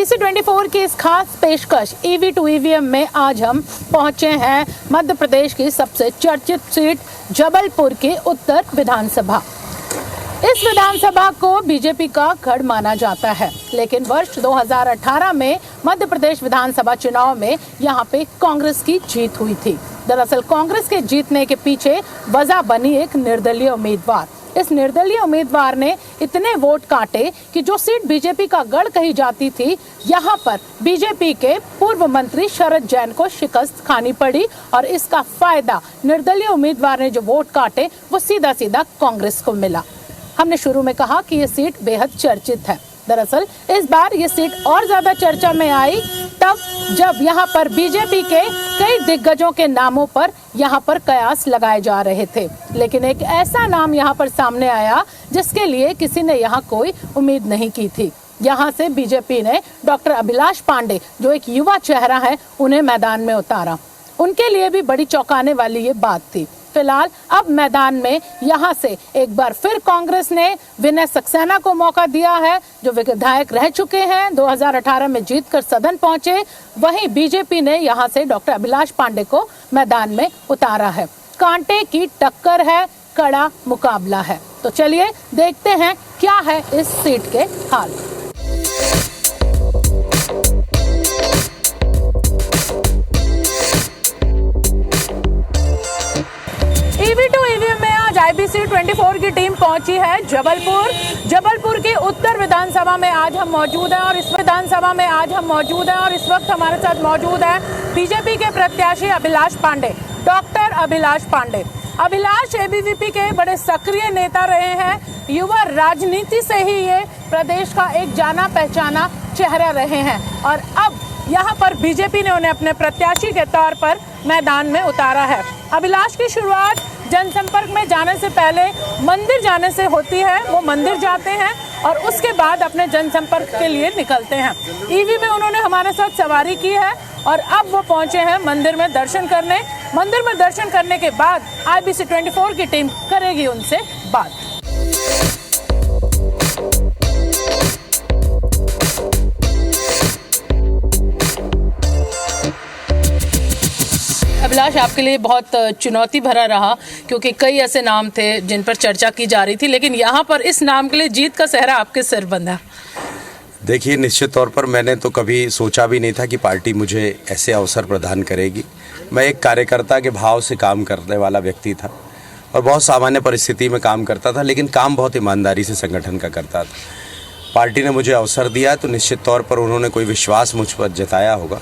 IBC 24 की इस खास पेशकश EV to EVM में आज हम पहुंचे हैं मध्य प्रदेश की सबसे चर्चित सीट जबलपुर की उत्तर विधानसभा। इस विधानसभा को बीजेपी का गढ़ माना जाता है, लेकिन वर्ष 2018 में मध्य प्रदेश विधानसभा चुनाव में यहां पे कांग्रेस की जीत हुई थी। दरअसल कांग्रेस के जीतने के पीछे वजह बनी एक निर्दलीय उम्मीदवार। इस निर्दलीय उम्मीदवार ने इतने वोट काटे कि जो सीट बीजेपी का गढ़ कही जाती थी, यहां पर बीजेपी के पूर्व मंत्री शरद जैन को शिकस्त खानी पड़ी और इसका फायदा निर्दलीय उम्मीदवार ने जो वोट काटे वो सीधा सीधा कांग्रेस को मिला। हमने शुरू में कहा कि ये सीट बेहद चर्चित है। दरअसल इस बार ये सीट और ज्यादा चर्चा में आई तब जब यहाँ पर बीजेपी के कई दिग्गजों के नामों पर यहाँ पर कयास लगाए जा रहे थे, लेकिन एक ऐसा नाम यहाँ पर सामने आया जिसके लिए किसी ने यहाँ कोई उम्मीद नहीं की थी। यहाँ से बीजेपी ने डॉक्टर अभिलाष पांडे, जो एक युवा चेहरा है, उन्हें मैदान में उतारा। उनके लिए भी बड़ी चौंकाने वाली ये बात थी। फिलहाल अब मैदान में यहाँ से एक बार फिर कांग्रेस ने विनय सक्सेना को मौका दिया है, जो विधायक रह चुके हैं, 2018 में जीतकर सदन पहुंचे। वहीं बीजेपी ने यहाँ से डॉक्टर अभिलाष पांडे को मैदान में उतारा है। कांटे की टक्कर है, कड़ा मुकाबला है। तो चलिए देखते हैं क्या है इस सीट के हाल। EV to EVM में आज IBC 24 की टीम पहुंची है जबलपुर की उत्तर विधानसभा में आज हम मौजूद हैं और इस विधानसभा में आज हम मौजूद हैं और इस वक्त हमारे साथ मौजूद है बीजेपी के प्रत्याशी अभिलाष पांडे, डॉक्टर अभिलाष पांडे। अभिलाष ABVP के बड़े सक्रिय नेता रहे हैं। युवा राजनीति से ही ये प्रदेश का एक जाना पहचाना चेहरा रहे हैं और अब यहाँ पर बीजेपी ने उन्हें अपने प्रत्याशी के तौर पर मैदान में उतारा है। अभिलाष की शुरुआत जनसंपर्क में जाने से पहले मंदिर जाने से होती है। वो मंदिर जाते हैं और उसके बाद अपने जनसंपर्क के लिए निकलते हैं। EV में उन्होंने हमारे साथ सवारी की है और अब वो पहुंचे हैं मंदिर में दर्शन करने। मंदिर में दर्शन करने के बाद IBC 24 की टीम करेगी उनसे बात। अभिलाष, आपके लिए बहुत चुनौती भरा रहा क्योंकि कई ऐसे नाम थे जिन पर चर्चा की जा रही थी, लेकिन यहाँ पर इस नाम के लिए जीत का सेहरा आपके सिर बंधा। देखिए, निश्चित तौर पर मैंने तो कभी सोचा भी नहीं था कि पार्टी मुझे ऐसे अवसर प्रदान करेगी। मैं एक कार्यकर्ता के भाव से काम करने वाला व्यक्ति था और बहुत सामान्य परिस्थिति में काम करता था, लेकिन काम बहुत ईमानदारी से संगठन का करता था। पार्टी ने मुझे अवसर दिया तो निश्चित तौर पर उन्होंने कोई विश्वास मुझ पर जताया होगा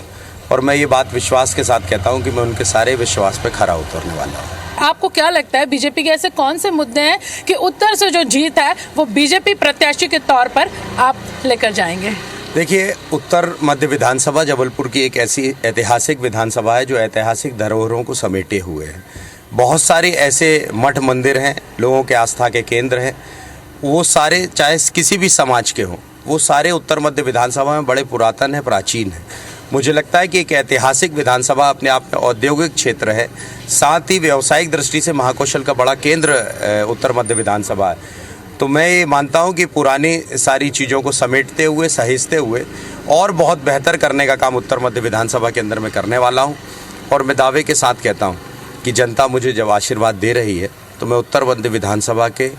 और मैं ये बात विश्वास के साथ कहता हूँ कि मैं उनके सारे विश्वास पे खरा उतरने वाला हूँ। आपको क्या लगता है बीजेपी के ऐसे कौन से मुद्दे हैं कि उत्तर से जो जीत है वो बीजेपी प्रत्याशी के तौर पर आप लेकर जाएंगे? देखिए, उत्तर मध्य विधानसभा जबलपुर की एक ऐसी ऐतिहासिक विधानसभा है जो ऐतिहासिक धरोहरों को समेटे हुए है। बहुत सारे ऐसे मठ मंदिर हैं, लोगों के आस्था के केंद्र हैं, वो सारे चाहे किसी भी समाज के हों, वो सारे उत्तर मध्य विधानसभा में बड़े पुरातन है, प्राचीन है। मुझे लगता है कि एक ऐतिहासिक विधानसभा अपने आप में औद्योगिक क्षेत्र है, साथ ही व्यावसायिक दृष्टि से महाकौशल का बड़ा केंद्र उत्तर मध्य विधानसभा है। तो मैं ये मानता हूँ कि पुरानी सारी चीज़ों को समेटते हुए, सहेजते हुए और बहुत बेहतर करने का काम उत्तर मध्य विधानसभा के अंदर मैं करने वाला हूँ। और मैं दावे के साथ कहता हूँ कि जनता मुझे जब आशीर्वाद दे रही है तो मैं उत्तर मध्य विधानसभा के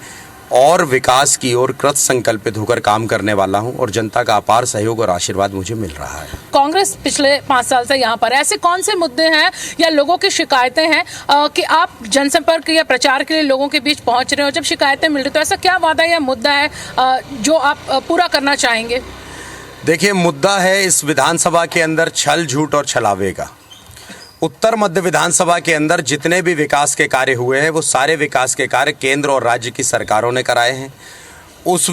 और विकास की ओर कृत संकल्पित होकर काम करने वाला हूं और जनता का अपार सहयोग और आशीर्वाद मुझे मिल रहा है। कांग्रेस पिछले 5 साल से यहाँ पर ऐसे कौन से मुद्दे हैं या लोगों की शिकायतें हैं कि आप जनसंपर्क या प्रचार के लिए लोगों के बीच पहुंच रहे हो? जब शिकायतें मिल रही तो ऐसा क्या वादा या मुद्दा है जो आप पूरा करना चाहेंगे? देखिए, मुद्दा है इस विधानसभा के अंदर छल, झूठ और छलावे का। उत्तर मध्य विधानसभा के अंदर जितने भी विकास के कार्य हुए हैं वो सारे विकास के कार्य केंद्र और राज्य की सरकारों ने कराए हैं। उस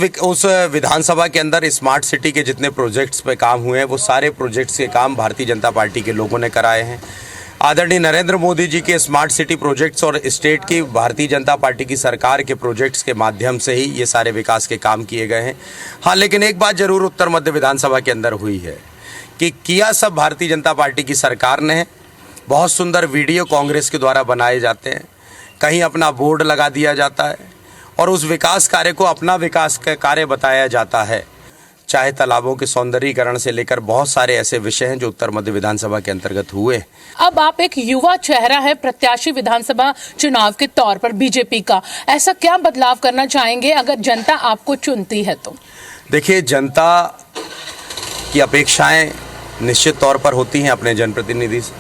विधानसभा के अंदर स्मार्ट सिटी के जितने प्रोजेक्ट्स पे काम हुए हैं वो सारे प्रोजेक्ट्स के काम भारतीय जनता पार्टी के लोगों ने कराए हैं। आदरणीय नरेंद्र मोदी जी के स्मार्ट सिटी प्रोजेक्ट्स और स्टेट की भारतीय जनता पार्टी की सरकार के प्रोजेक्ट्स के माध्यम से ही ये सारे विकास के काम किए गए हैं। हाँ, लेकिन एक बात जरूर उत्तर मध्य विधानसभा के अंदर हुई है कि किया सब भारतीय जनता पार्टी की सरकार ने है। बहुत सुंदर वीडियो कांग्रेस के द्वारा बनाए जाते हैं, कहीं अपना बोर्ड लगा दिया जाता है और उस विकास कार्य को अपना विकास का कार्य बताया जाता है। चाहे तालाबों के सौंदर्यीकरण से लेकर बहुत सारे ऐसे विषय हैं जो उत्तर मध्य विधानसभा के अंतर्गत हुए। अब आप एक युवा चेहरा है प्रत्याशी विधानसभा चुनाव के तौर पर बीजेपी का, ऐसा क्या बदलाव करना चाहेंगे अगर जनता आपको चुनती है तो? देखिए, जनता की अपेक्षाएं निश्चित तौर पर होती हैं अपने जनप्रतिनिधि से।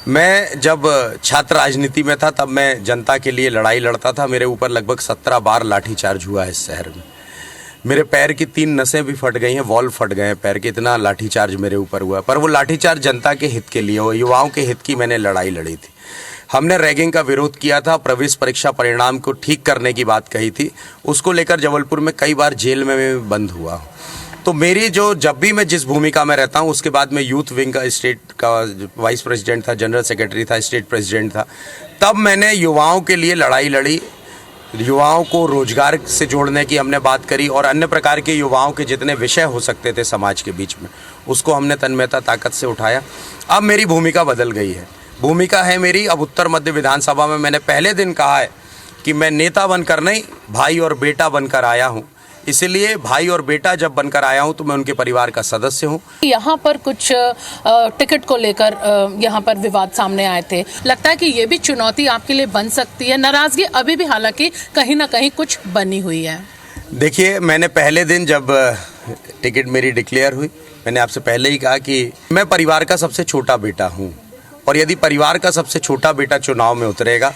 मैं जब छात्र राजनीति में था तब मैं जनता के लिए लड़ाई लड़ता था। मेरे ऊपर लगभग 17 बार लाठीचार्ज हुआ है इस शहर में। मेरे पैर की 3 नसें भी फट गई हैं, वॉल्व फट गए हैं पैर के, इतना लाठीचार्ज मेरे ऊपर हुआ। पर वो लाठीचार्ज जनता के हित के लिए हो, युवाओं के हित की मैंने लड़ाई लड़ी थी। हमने रैगिंग का विरोध किया था, प्रवेश परीक्षा परिणाम को ठीक करने की बात कही थी। उसको लेकर जबलपुर में कई बार जेल में मैं बंद हुआ। तो मेरी जब भी मैं जिस भूमिका में रहता हूँ, उसके बाद मैं यूथ विंग का स्टेट का वाइस प्रेसिडेंट था, जनरल सेक्रेटरी था, स्टेट प्रेसिडेंट था। तब मैंने युवाओं के लिए लड़ाई लड़ी, युवाओं को रोजगार से जोड़ने की हमने बात करी और अन्य प्रकार के युवाओं के जितने विषय हो सकते थे समाज के बीच में, उसको हमने तन्मयता ताकत से उठाया। अब मेरी भूमिका बदल गई है। भूमिका है मेरी अब उत्तर मध्य विधानसभा में, मैंने पहले दिन कहा है कि मैं नेता बनकर नहीं, भाई और बेटा बनकर आया हूँ। इसलिए भाई और बेटा जब बनकर आया हूं तो मैं उनके परिवार का सदस्य हूं। यहाँ पर कुछ टिकट को लेकर यहाँ पर विवाद सामने आए थे, लगता है कि ये भी चुनौती आपके लिए बन सकती है? नाराजगी अभी भी हालांकि कहीं ना कहीं कुछ बनी हुई है। देखिए, मैंने पहले दिन जब टिकट मेरी डिक्लेयर हुई, मैंने आपसे पहले ही कहा कि मैं परिवार का सबसे छोटा बेटा हूँ और यदि परिवार का सबसे छोटा बेटा चुनाव में उतरेगा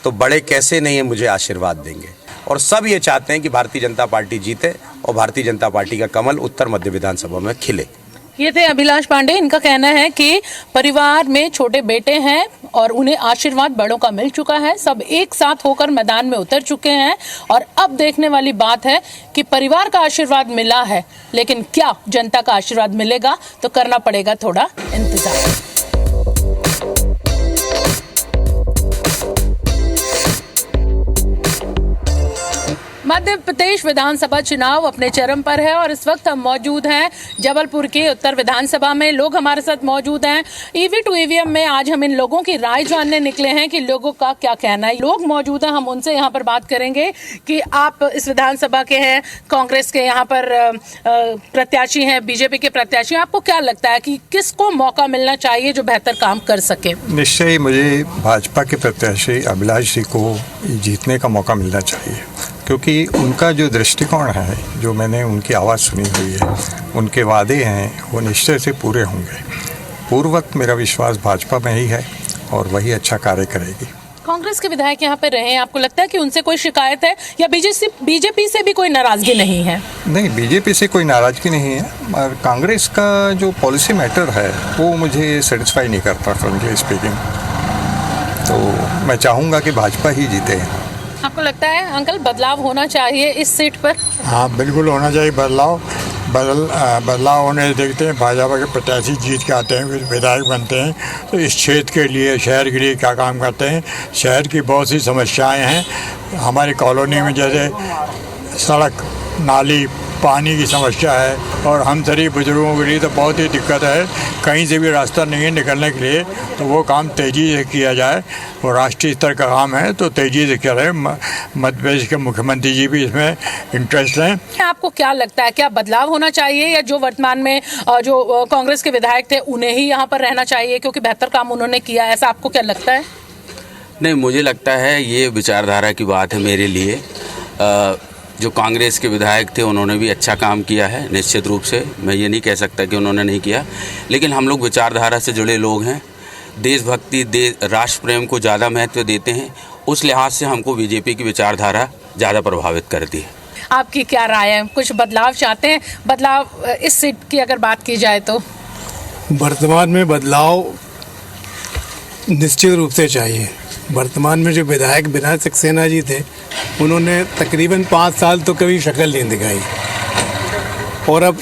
तो बड़े कैसे नहीं मुझे आशीर्वाद देंगे। और सब ये चाहते हैं कि भारतीय जनता पार्टी जीते और भारतीय जनता पार्टी का कमल उत्तर मध्य विधानसभा में खिले। ये थे अभिलाष पांडे। इनका कहना है कि परिवार में छोटे बेटे हैं और उन्हें आशीर्वाद बड़ों का मिल चुका है, सब एक साथ होकर मैदान में उतर चुके हैं और अब देखने वाली बात है कि परिवार का आशीर्वाद मिला है, लेकिन क्या जनता का आशीर्वाद मिलेगा, तो करना पड़ेगा थोड़ा इंतजार। मध्य प्रदेश विधानसभा चुनाव अपने चरम पर है और इस वक्त हम मौजूद हैं जबलपुर के उत्तर विधानसभा में। लोग हमारे साथ मौजूद हैं। ईवी टू ईवीएम में आज हम इन लोगों की राय जानने निकले हैं कि लोगों का क्या कहना है। लोग मौजूद हैं, हम उनसे यहाँ पर बात करेंगे कि आप इस विधानसभा के हैं, कांग्रेस के यहाँ पर प्रत्याशी हैं, बीजेपी के प्रत्याशी हैं। आपको क्या लगता है कि किसको मौका मिलना चाहिए जो बेहतर काम कर सके? निश्चय ही मुझे भाजपा के प्रत्याशी अभिलाष जी को जीतने का मौका मिलना चाहिए, क्योंकि उनका जो दृष्टिकोण है, जो मैंने उनकी आवाज़ सुनी हुई है, उनके वादे हैं, वो निश्चय से पूरे होंगे। पूर्ववत मेरा विश्वास भाजपा में ही है और वही अच्छा कार्य करेगी। कांग्रेस के विधायक यहाँ पे रहे हैं, आपको लगता है कि उनसे कोई शिकायत है या बीजेपी से भी कोई नाराजगी नहीं है? नहीं, बीजेपी से कोई नाराजगी नहीं है, और कांग्रेस का जो पॉलिसी मैटर है वो मुझे सेटिस्फाई नहीं करता, फ्रेंकली स्पीकिंग। तो मैं चाहूँगा कि भाजपा ही जीते। आपको लगता है अंकल बदलाव होना चाहिए इस सीट पर? हाँ, बिल्कुल होना चाहिए बदलाव होने देखते हैं। भाजपा के प्रत्याशी जीत के आते हैं, विधायक बनते हैं, तो इस क्षेत्र के लिए, शहर के लिए क्या काम करते हैं। शहर की बहुत सी समस्याएं हैं हमारी कॉलोनी में, जैसे सड़क, नाली, पानी की समस्या है और हम शरीफ बुजुर्गों के लिए तो बहुत ही दिक्कत है। कहीं से भी रास्ता नहीं है निकलने के लिए, तो वो काम तेज़ी से किया जाए। वो राष्ट्रीय स्तर का काम है तो तेज़ी से किया जाए। मध्य प्रदेश के मुख्यमंत्री जी भी इसमें इंटरेस्ट हैं। आपको क्या लगता है, क्या बदलाव होना चाहिए या जो वर्तमान में जो कांग्रेस के विधायक थे उन्हें ही यहाँ पर रहना चाहिए क्योंकि बेहतर काम उन्होंने किया, ऐसा आपको क्या लगता है? नहीं, मुझे लगता है ये विचारधारा की बात है मेरे लिए। जो कांग्रेस के विधायक थे उन्होंने भी अच्छा काम किया है, निश्चित रूप से मैं ये नहीं कह सकता कि उन्होंने नहीं किया, लेकिन हम लोग विचारधारा से जुड़े लोग हैं, देशभक्ति, राष्ट्र प्रेम को ज़्यादा महत्व देते हैं। उस लिहाज से हमको बीजेपी की विचारधारा ज़्यादा प्रभावित करती है। आपकी क्या राय है, कुछ बदलाव चाहते हैं? बदलाव इस सीट की अगर बात की जाए तो वर्तमान में बदलाव निश्चित रूप से चाहिए। वर्तमान में जो विधायक विनय सक्सेना जी थे, उन्होंने तकरीबन 5 साल तो कभी शक्ल नहीं दिखाई और अब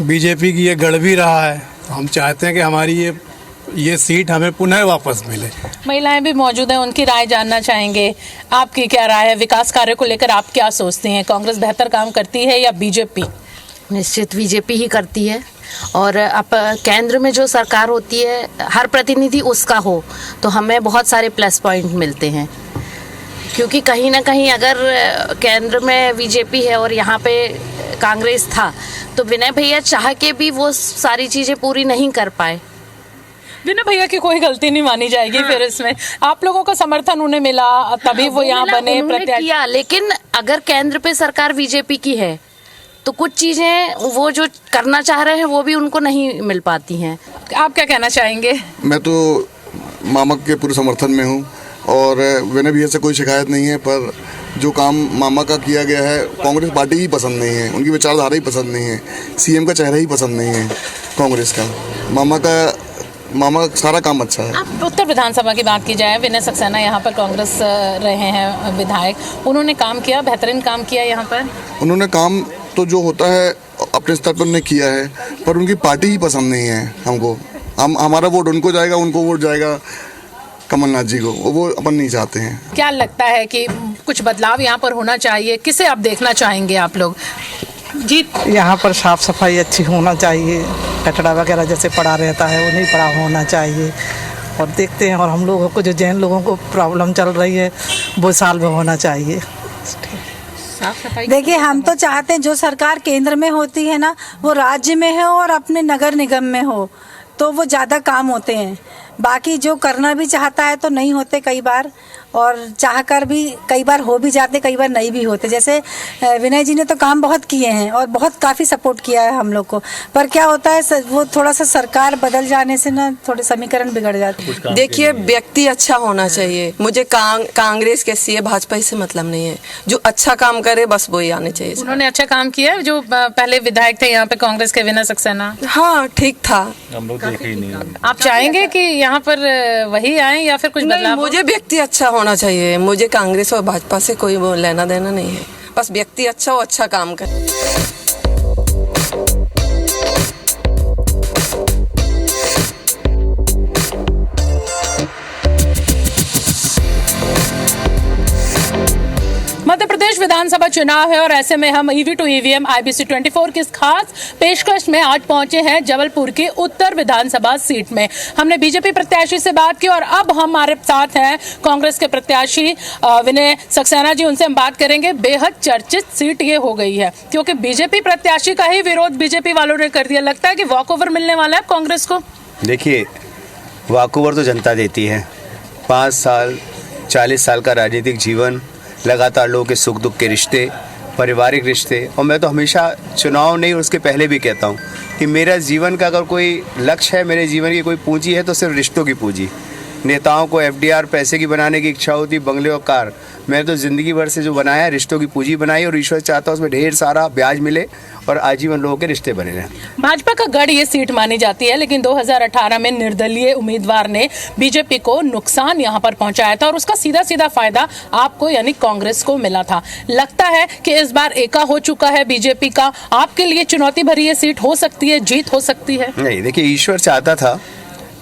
बीजेपी की ये गढ़ भी रहा है। हम चाहते हैं कि हमारी ये सीट हमें पुनः वापस मिले। महिलाएं भी मौजूद हैं, उनकी राय जानना चाहेंगे। आपकी क्या राय है, विकास कार्य को लेकर आप क्या सोचती हैं? कांग्रेस बेहतर काम करती है या बीजेपी? निश्चित बीजेपी ही करती है और अब केंद्र में जो सरकार होती है, हर प्रतिनिधि उसका हो तो हमें बहुत सारे प्लस पॉइंट मिलते हैं। क्योंकि कहीं ना कहीं अगर केंद्र में बीजेपी है और यहाँ पे कांग्रेस था तो विनय भैया चाह के भी वो सारी चीज़ें पूरी नहीं कर पाए। विनय भैया की कोई गलती नहीं मानी जाएगी। फिर इसमें आप लोगों का समर्थन उन्हें मिला तभी वो यहाँ बने प्रत्याशी किया, लेकिन अगर केंद्र पे सरकार बीजेपी की है तो कुछ चीजें वो जो करना चाह रहे हैं वो भी उनको नहीं मिल पाती हैं। आप क्या कहना चाहेंगे? मैं तो मामा के पूरे समर्थन में हूँ और विनय भैया से कोई शिकायत नहीं है, पर जो काम मामा का किया गया है कांग्रेस पार्टी ही पसंद नहीं है, उनकी विचारधारा ही पसंद नहीं है, सीएम का चेहरा ही पसंद नहीं है कांग्रेस का। मामा का सारा काम अच्छा है। आप उत्तर विधानसभा की बात की जाए, विनय सक्सेना यहाँ पर कांग्रेस रहे हैं विधायक, उन्होंने काम किया, बेहतरीन काम किया यहाँ पर। उन्होंने काम तो जो होता है अपने स्तर पर उन्होंने किया है, पर उनकी पार्टी ही पसंद नहीं है हमको। हमारा वोट उनको जाएगा, उनको वोट जाएगा कमलनाथ जी को, वो अपन नहीं चाहते हैं। क्या लगता है कि कुछ बदलाव यहाँ पर होना चाहिए? किसे आप देखना चाहेंगे आप लोग? जी, यहाँ पर साफ़ सफाई अच्छी होना चाहिए, कचरा वगैरह जैसे पड़ा रहता है वो नहीं पड़ा होना चाहिए। और देखते हैं, और हम लोगों को जो जैन लोगों को प्रॉब्लम चल रही है वो साल में होना चाहिए। देखिए, हम तो चाहते हैं जो सरकार केंद्र में होती है ना वो राज्य में है और अपने नगर निगम में हो तो वो ज़्यादा काम होते हैं। बाकी जो करना भी चाहता है तो नहीं होते कई बार, और चाहकर भी कई बार हो भी जाते, कई बार नहीं भी होते। जैसे विनय जी ने तो काम बहुत किए हैं और बहुत काफ़ी सपोर्ट किया है हम लोग को, पर क्या होता है वो थोड़ा सा सरकार बदल जाने से ना थोड़े समीकरण बिगड़ जाते हैं। देखिए, व्यक्ति अच्छा होना चाहिए। मुझे कांग्रेस कैसी है भाजपा से मतलब नहीं है, जो अच्छा काम करे बस वही आने चाहिए। उन्होंने अच्छा काम किया है जो पहले विधायक थे यहाँ पे कांग्रेस के, विनय सक्सेना। हाँ, ठीक था। हम लोग देखे ही नहीं। आप चाहेंगे कि यहाँ पर वही आए या फिर कुछ बदलाव? मुझे व्यक्ति अच्छा होना चाहिए, मुझे कांग्रेस और भाजपा से कोई वो लेना देना नहीं है, बस व्यक्ति अच्छा हो, अच्छा काम करे। मध्य प्रदेश विधानसभा चुनाव है और ऐसे में हम ईवी टू ईवीएम IBC 24 की इस खास पेशकश में आज पहुंचे हैं जबलपुर की उत्तर विधानसभा सीट में। हमने बीजेपी प्रत्याशी से बात की और अब हमारे साथ हैं कांग्रेस के प्रत्याशी विनय सक्सेना जी। उनसे हम बात करेंगे। बेहद चर्चित सीट ये हो गई है क्योंकि बीजेपी प्रत्याशी का ही विरोध बीजेपी वालों ने कर दिया। लगता है कि वॉकओवर मिलने वाला है कांग्रेस को। देखिए, वॉकओवर तो जनता देती है। 5 साल 40 साल का राजनीतिक जीवन, लगातार लोगों के सुख दुख के रिश्ते, पारिवारिक रिश्ते, और मैं तो हमेशा चुनाव नहीं उसके पहले भी कहता हूँ कि मेरा जीवन का अगर कोई लक्ष्य है, मेरे जीवन की कोई पूंजी है तो सिर्फ रिश्तों की पूंजी। नेताओं को FDR पैसे की बनाने की इच्छा होती, बंगले और कार। मैंने तो ज़िंदगी भर से जो बनाया है रिश्तों की पूंजी बनाई, और ईश्वर चाहता है उसमें ढेर सारा ब्याज मिले और आजीवन लोगों के रिश्ते बने रहें। भाजपा का गढ़ ये सीट मानी जाती है, लेकिन 2018 में निर्दलीय उम्मीदवार ने बीजेपी को नुकसान यहाँ पर पहुंचाया था और उसका सीधा सीधा फायदा आपको यानी कांग्रेस को मिला था। लगता है कि इस बार एका हो चुका है बीजेपी का। आपके लिए चुनौती भरी ये सीट हो सकती है, जीत हो सकती है? नहीं, देखिए, ईश्वर चाहता था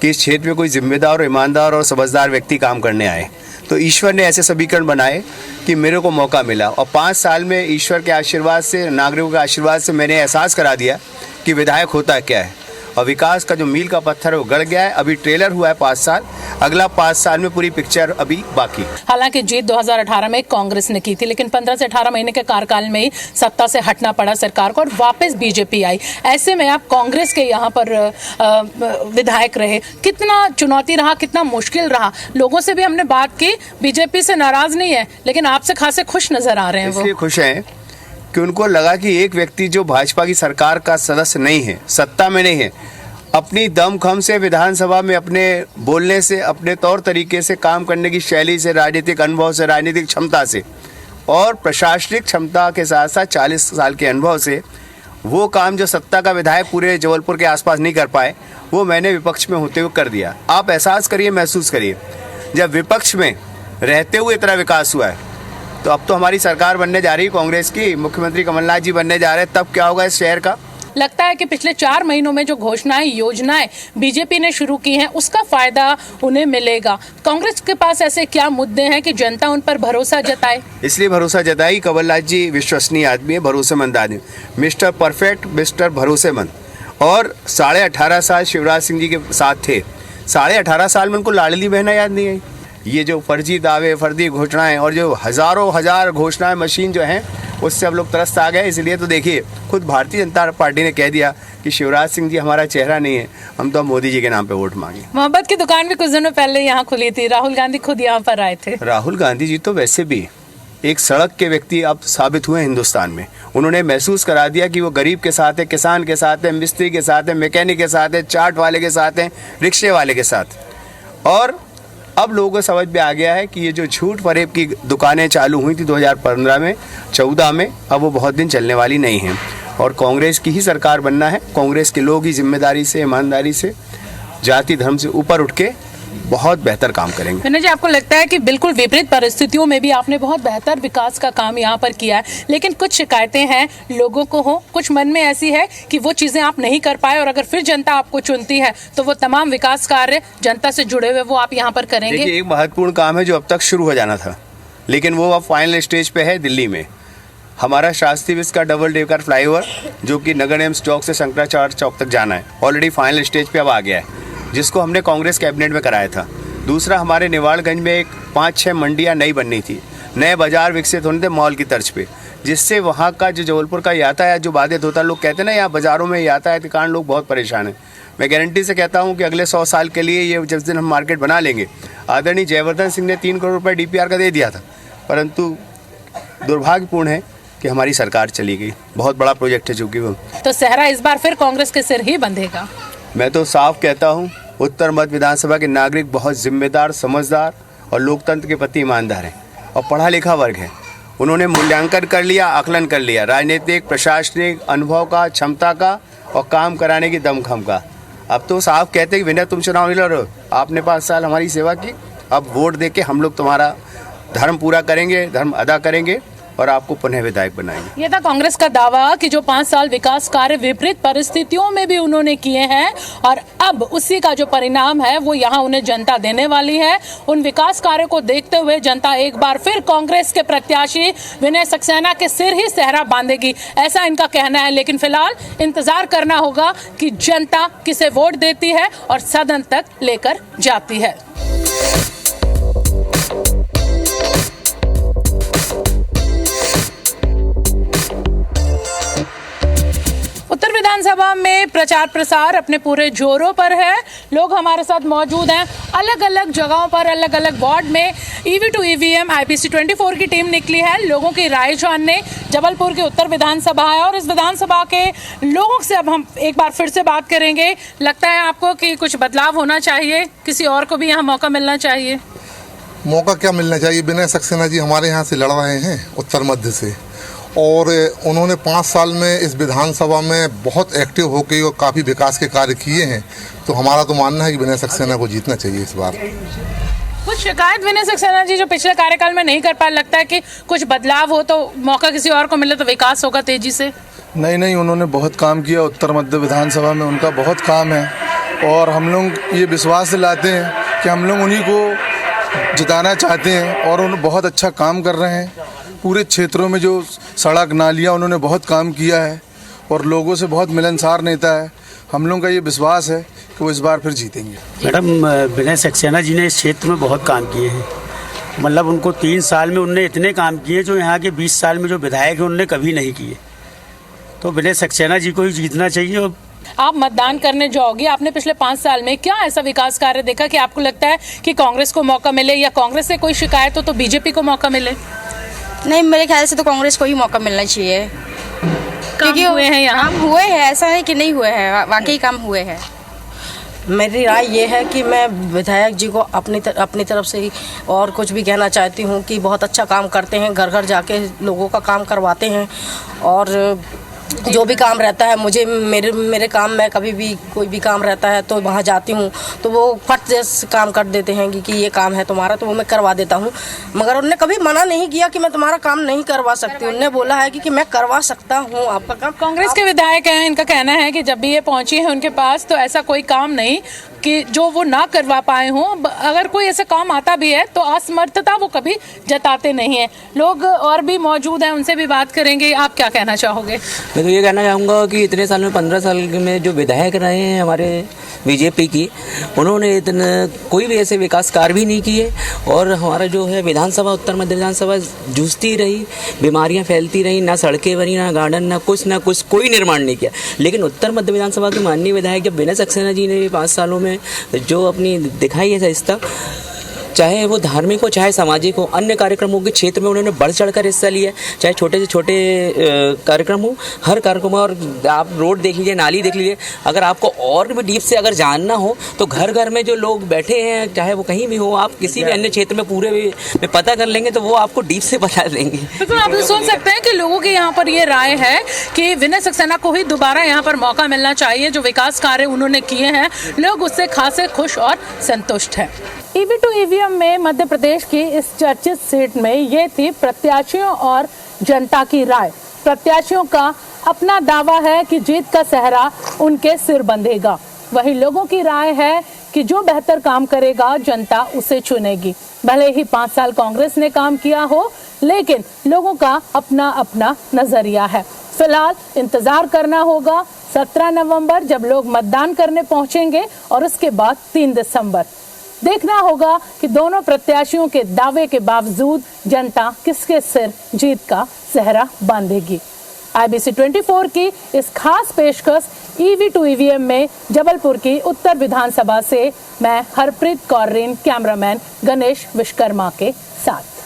कि इस क्षेत्र में कोई जिम्मेदार और ईमानदार और समझदार व्यक्ति काम करने आए, तो ईश्वर ने ऐसे समीकरण बनाए कि मेरे को मौका मिला। और 5 साल में ईश्वर के आशीर्वाद से, नागरिकों के आशीर्वाद से मैंने एहसास करा दिया कि विधायक होता क्या है, और विकास का जो मील का पत्थर है वो गड़ गया है। अभी ट्रेलर हुआ है 5 साल, अगला 5 साल में पूरी पिक्चर अभी बाकी। हालांकि जीत 2018 में कांग्रेस ने की थी, लेकिन 15 से 18 महीने के कार्यकाल में ही सत्ता से हटना पड़ा सरकार को और वापस बीजेपी आई। ऐसे में आप कांग्रेस के यहाँ पर विधायक रहे, कितना चुनौती रहा, कितना मुश्किल रहा? लोगों से भी हमने बात की, बीजेपी से नाराज नहीं है, लेकिन आपसे खासे खुश नजर आ रहे हैं। इसलिए खुश हैं कि उनको लगा कि एक व्यक्ति जो भाजपा की सरकार का सदस्य नहीं है, सत्ता में नहीं है, अपनी दमखम से विधानसभा में अपने बोलने से, अपने तौर तरीके से, काम करने की शैली से, राजनीतिक अनुभव से, राजनीतिक क्षमता से और प्रशासनिक क्षमता के साथ साथ 40 साल के अनुभव से वो काम जो सत्ता का विधायक पूरे जबलपुर के आसपास नहीं कर पाए, वो मैंने विपक्ष में होते हुए कर दिया। आप एहसास करिए, महसूस करिए, जब विपक्ष में रहते हुए इतना विकास हुआ है तो अब तो हमारी सरकार बनने जा रही है कांग्रेस की, मुख्यमंत्री कमलनाथ जी बनने जा रहे हैं, तब क्या होगा इस शहर का? लगता है कि पिछले 4 महीनों में जो घोषणाएं, योजनाएं बीजेपी ने शुरू की हैं, उसका फायदा उन्हें मिलेगा। कांग्रेस के पास ऐसे क्या मुद्दे हैं कि जनता उन पर भरोसा जताए? इसलिए भरोसा जताई, कमलनाथ जी विश्वसनीय आदमी है, भरोसेमंद आदमी, मिस्टर परफेक्ट, मिस्टर भरोसेमंद। और 18.5 साल शिवराज सिंह जी के साथ थे, 18.5 साल में उनको लाडली बहना याद नहीं आई। ये जो फर्जी दावे, फर्जी घोषणाएं और जो हज़ारों हजार घोषणाएं मशीन जो हैं उससे अब लोग त्रस्त आ गए। इसलिए तो देखिए खुद भारतीय जनता पार्टी ने कह दिया कि शिवराज सिंह जी हमारा चेहरा नहीं है, हम तो मोदी जी के नाम पे वोट मांगे। मोहब्बत की दुकान भी कुछ दिनों पहले यहाँ खुली थी, राहुल गांधी खुद यहाँ पर आए थे। राहुल गांधी जी तो वैसे भी एक सड़क के व्यक्ति अब साबित हुए हिंदुस्तान में। उन्होंने महसूस करा दिया कि वो गरीब के साथ है, किसान के साथ है, मिस्त्री के साथ है, मैकेनिक के साथ है, चाट वाले के साथ है, रिक्शे वाले के साथ। और अब लोगों को समझ में आ गया है कि ये जो झूठ फरेब की दुकानें चालू हुई थी 2015 में 14 में, अब वो बहुत दिन चलने वाली नहीं हैं। और कांग्रेस की ही सरकार बनना है। कांग्रेस के लोग ही जिम्मेदारी से, ईमानदारी से, जाति धर्म से ऊपर उठ के बहुत बेहतर काम करेंगे। विनय जी, आपको लगता है कि बिल्कुल विपरीत परिस्थितियों में भी आपने बहुत बेहतर विकास का काम यहाँ पर किया है, लेकिन कुछ शिकायतें हैं लोगों को हो, कुछ मन में ऐसी है कि वो चीजें आप नहीं कर पाए और अगर फिर जनता आपको चुनती है तो वो तमाम विकास कार्य जनता से जुड़े हुए वो आप यहाँ पर करेंगे? देखिए, एक महत्वपूर्ण काम है जो अब तक शुरू हो जाना था, लेकिन वो अब फाइनल स्टेज पे है दिल्ली में। हमारा शास्त्री विश्व का डबल डेकर फ्लाईओवर जो कि नगर एम्स चौक से शंकराचार्य चौक तक जाना है, ऑलरेडी फाइनल स्टेज पे अब आ गया है, जिसको हमने कांग्रेस कैबिनेट में कराया था। दूसरा, हमारे निवाड़गंज में एक 5-6 मंडियाँ नई बननी थी, नए बाजार विकसित होने थे मॉल की तर्ज पे, जिससे वहाँ का जो जबलपुर का यातायात जो बाधित होता है, लोग कहते हैं ना यहाँ बाज़ारों में यातायात के कारण लोग बहुत परेशान हैं। मैं गारंटी से कहता हूँ कि अगले 100 साल के लिए ये जिस दिन हम मार्केट बना लेंगे, आदरणीय जयवर्धन सिंह ने 3 करोड़ रुपये DPR का दे दिया था, परंतु दुर्भाग्यपूर्ण है कि हमारी सरकार चली गई। बहुत बड़ा प्रोजेक्ट है चूँकि वो। तो सेहरा इस बार फिर कांग्रेस के सिर ही बंधेगा? मैं तो साफ कहता हूँ, उत्तर मध्य विधानसभा के नागरिक बहुत जिम्मेदार, समझदार और लोकतंत्र के प्रति ईमानदार हैं और पढ़ा लिखा वर्ग है। उन्होंने मूल्यांकन कर लिया, आकलन कर लिया, राजनीतिक प्रशासनिक अनुभव का, क्षमता का और काम कराने की दमखम का। अब तो साफ कहते हैं कि विनय तुम चुनाव नहीं लड़ो, आपने 5 साल हमारी सेवा की, अब वोट दे के हम लोग तुम्हारा धर्म पूरा करेंगे, धर्म अदा करेंगे और आपको पुनः विधायक बनाएंगे। ये था कांग्रेस का दावा कि जो 5 साल विकास कार्य विपरीत परिस्थितियों में भी उन्होंने किए हैं और अब उसी का जो परिणाम है वो यहाँ उन्हें जनता देने वाली है। उन विकास कार्यों को देखते हुए जनता एक बार फिर कांग्रेस के प्रत्याशी विनय सक्सेना के सिर ही सेहरा बांधेगी, ऐसा इनका कहना है। लेकिन फिलहाल इंतजार करना होगा कि जनता किसे वोट देती है और सदन तक लेकर जाती है। उत्तर विधानसभा में प्रचार प्रसार अपने पूरे जोरों पर है। लोग हमारे साथ मौजूद हैं। अलग अलग जगहों पर, अलग अलग वार्ड में EV to EVM IPC 24 की टीम निकली है लोगों की राय जानने। जबलपुर की उत्तर विधानसभा है और इस विधानसभा के लोगों से अब हम एक बार फिर से बात करेंगे। लगता है आपको कि कुछ बदलाव होना चाहिए, किसी और को भी यहाँ मौका मिलना चाहिए? मौका क्या मिलना चाहिए? विनय सक्सेना जी हमारे यहाँ से लड़ रहे हैं उत्तर मध्य से, और उन्होंने 5 साल में इस विधानसभा में बहुत एक्टिव होकर और काफ़ी विकास के कार्य किए हैं। तो हमारा तो मानना है कि विनय सक्सेना को जीतना चाहिए इस बार। कुछ शिकायत विनय सक्सेना जी जो पिछले कार्यकाल में नहीं कर पाए, लगता है कि कुछ बदलाव हो तो मौका किसी और को मिले तो विकास होगा तेजी से? नहीं, उन्होंने बहुत काम किया उत्तर मध्य विधानसभा में, उनका बहुत काम है और हम लोग ये विश्वास दिलाते हैं कि हम लोग उन्हीं को जिताना चाहते हैं और उन्होंने बहुत अच्छा काम कर रहे हैं। पूरे क्षेत्रों में जो सड़क नालियाँ उन्होंने बहुत काम किया है और लोगों से बहुत मिलनसार नेता है। हम लोगों का ये विश्वास है कि वो इस बार फिर जीतेंगे। मैडम, विनय सक्सेना जी ने इस क्षेत्र में बहुत काम किए हैं। मतलब उनको 3 साल में उनने इतने काम किए जो यहाँ के 20 साल में जो विधायक हैं उनने कभी नहीं किए। तो विनय सक्सेना जी को ही जीतना चाहिए। आप मतदान करने जाओगे, आपने पिछले 5 साल में क्या ऐसा विकास कार्य देखा कि आपको लगता है कि कांग्रेस को मौका मिले, या कांग्रेस से कोई शिकायत हो तो बीजेपी को मौका मिले? नहीं, मेरे ख्याल से तो कांग्रेस को ही मौका मिलना चाहिए। क्योंकि हुए हैं यहाँ, हुए हैं, ऐसा नहीं कि नहीं हुए हैं, वाकई काम हुए हैं। मेरी राय ये है कि मैं विधायक जी को अपनी तरफ से ही और कुछ भी कहना चाहती हूँ कि बहुत अच्छा काम करते हैं, घर घर जाके लोगों का काम करवाते हैं और जो भी काम रहता है मुझे मेरे काम में कभी भी कोई भी काम रहता है तो वहाँ जाती हूँ तो वो फट से काम कर देते हैं कि ये काम है तुम्हारा, तो वो मैं करवा देता हूँ। मगर उन्होंने कभी मना नहीं किया कि मैं तुम्हारा काम नहीं करवा सकती। उन्होंने बोला है कि मैं करवा सकता हूँ आपका काम। कांग्रेस के विधायक हैं, इनका कहना है कि जब भी ये पहुंची है उनके पास तो ऐसा कोई काम नहीं कि जो वो ना करवा पाए हों, अगर कोई ऐसा काम आता भी है तो असमर्थता वो कभी जताते नहीं है। लोग और भी मौजूद हैं, उनसे भी बात करेंगे। आप क्या कहना चाहोगे? मैं तो ये कहना चाहूँगा कि इतने साल में 15 साल में जो विधायक रहे हैं हमारे बीजेपी की, उन्होंने इतना कोई भी ऐसे विकास कार्य भी नहीं किए और हमारा जो है विधानसभा, उत्तर मध्य विधानसभा जूझती रही, बीमारियां फैलती रही, ना सड़कें बनी, ना गार्डन, ना कुछ कोई निर्माण नहीं किया। लेकिन उत्तर मध्य विधानसभा के माननीय विधायक जब विनय सक्सेना जी ने 5 सालों में जो अपनी दिखाई है सहिष्णुता, चाहे वो धार्मिक हो चाहे सामाजिक हो, अन्य कार्यक्रमों के क्षेत्र में उन्होंने बढ़ चढ़कर हिस्सा लिया, चाहे छोटे से छोटे कार्यक्रम हो, हर कार्यक्रम। और आप रोड देख लीजिए, नाली देख लीजिए। अगर आपको और भी डीप से अगर जानना हो तो घर घर में जो लोग बैठे हैं, चाहे वो कहीं भी हो, आप किसी भी अन्य क्षेत्र में पूरे में पता कर लेंगे तो वो आपको डीप से बता देंगे। बिल्कुल, आप सुन सकते हैं कि लोगों की यहाँ पर ये राय है कि विनय सक्सेना को ही दोबारा यहाँ पर मौका मिलना चाहिए। जो विकास कार्य उन्होंने किए हैं, लोग उससे खासे खुश और संतुष्ट हैं। ईवी टू ईवीएम में मध्य प्रदेश की इस चर्चित सीट में ये थी प्रत्याशियों और जनता की राय। प्रत्याशियों का अपना दावा है कि जीत का सेहरा उनके सिर बंधेगा। वहीं लोगों की राय है कि जो बेहतर काम करेगा जनता उसे चुनेगी। भले ही 5 साल कांग्रेस ने काम किया हो, लेकिन लोगों का अपना अपना नजरिया है। फिलहाल इंतजार करना होगा 17 नवंबर जब लोग मतदान करने पहुंचेंगे और उसके बाद 3 दिसंबर देखना होगा कि दोनों प्रत्याशियों के दावे के बावजूद जनता किसके सिर जीत का सेहरा बांधेगी। IBC 24 की इस खास पेशकश ईवी टू ईवीएम में जबलपुर की उत्तर विधानसभा से मैं हरप्रीत कौर, कैमरामैन गणेश विश्वकर्मा के साथ।